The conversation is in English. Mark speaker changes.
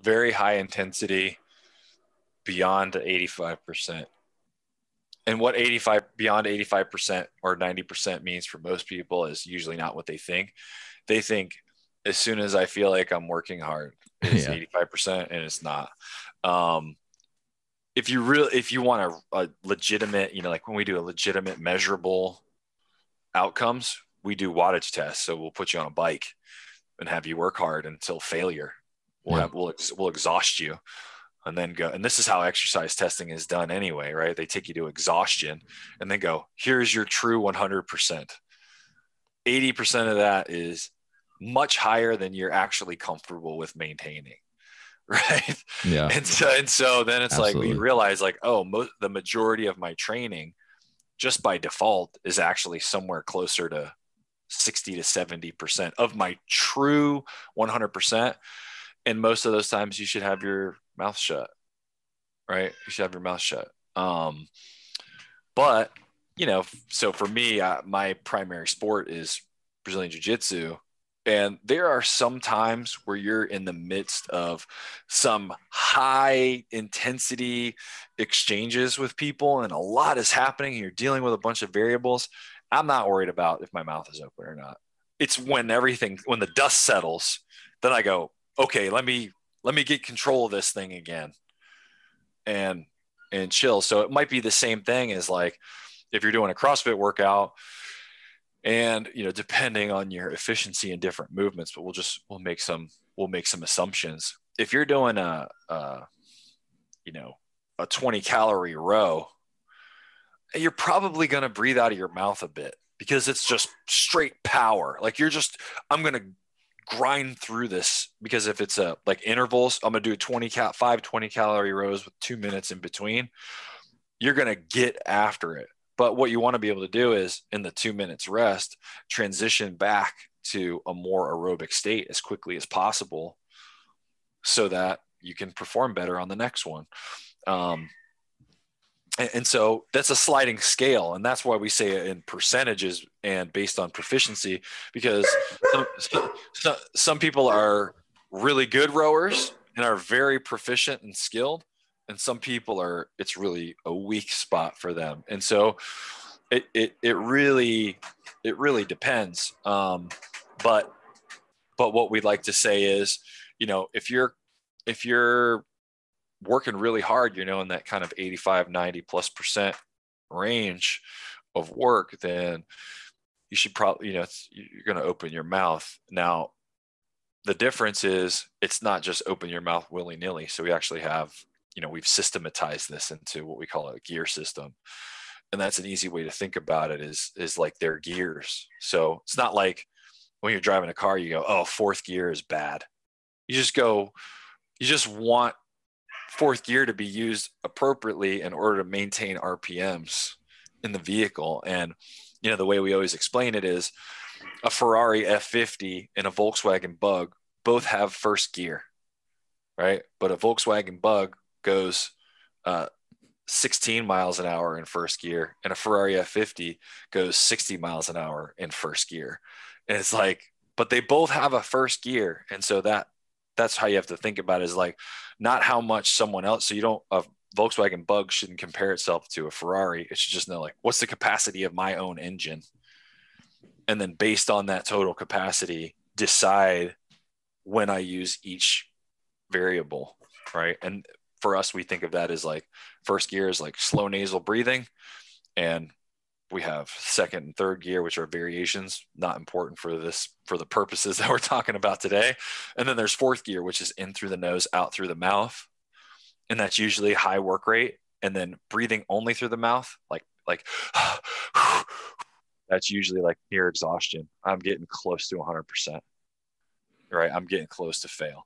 Speaker 1: very high intensity beyond 85%. And what 85 beyond 85% or 90% means for most people is usually not what they think. They think as soon as I feel like I'm working hard is
Speaker 2: Yeah.
Speaker 1: 85%, and it's not. Um, if you want a legitimate, like when we do a legitimate measurable outcomes, we do wattage tests. So we'll put you on a bike and have you work hard until failure.
Speaker 2: Yeah.
Speaker 1: We'll exhaust you and then go. And this is how exercise testing is done anyway, right? They take you to exhaustion and then go, here's your true 100%. 80% of that is much higher than you're actually comfortable with maintaining. Right.
Speaker 2: Yeah.
Speaker 1: And so then it's like we
Speaker 2: Absolutely.
Speaker 1: realize like, oh, the majority of my training just by default is actually somewhere closer to 60 to 70% of my true 100%. And most of those times you should have your mouth shut, right? You should have your mouth shut. But so for me, my primary sport is Brazilian Jiu-Jitsu. And there are some times where you're in the midst of some high intensity exchanges with people and a lot is happening and you're dealing with a bunch of variables. I'm not worried about if my mouth is open or not. It's when the dust settles, then I go, okay, let me get control of this thing again and chill. So it might be the same thing as like if you're doing a CrossFit workout and depending on your efficiency in different movements, but we'll make some assumptions. If you're doing a 20 calorie row, you're probably going to breathe out of your mouth a bit because it's just straight power. Like I'm going to grind through this because if it's like intervals, I'm going to do 20 calorie rows with 2 minutes in between. You're going to get after it. But what you want to be able to do is in the 2 minutes rest, transition back to a more aerobic state as quickly as possible so that you can perform better on the next one. And so that's a sliding scale. And that's why we say it in percentages and based on proficiency, because some people are really good rowers and are very proficient and skilled. And some people it's really a weak spot for them. And so it really depends. But what we'd like to say is, if you're working really hard, in that kind of 85, 90+% range of work, then you should probably, you're going to open your mouth. Now, the difference is it's not just open your mouth willy nilly. So we actually have, we've systematized this into what we call a gear system. And that's an easy way to think about it is like their gears. So it's not like when you're driving a car, you go, oh, fourth gear is bad. You just want fourth gear to be used appropriately in order to maintain RPMs in the vehicle. And, the way we always explain it is a Ferrari F50 and a Volkswagen Bug both have first gear, right? But a Volkswagen Bug goes 16 miles an hour in first gear and a Ferrari F50 goes 60 miles an hour in first gear. And it's like, but they both have a first gear. And so that's how you have to think about it, is like not how much someone else. So a Volkswagen Bug shouldn't compare itself to a Ferrari. It should just know like, what's the capacity of my own engine? And then based on that total capacity, decide when I use each variable. Right. And for us, we think of that as like first gear is like slow nasal breathing. And we have second and third gear, which are variations, not important for the purposes that we're talking about today. And then there's fourth gear, which is in through the nose, out through the mouth. And that's usually high work rate. And then breathing only through the mouth, like that's usually like near exhaustion. I'm getting close to 100%, right? I'm getting close to fail.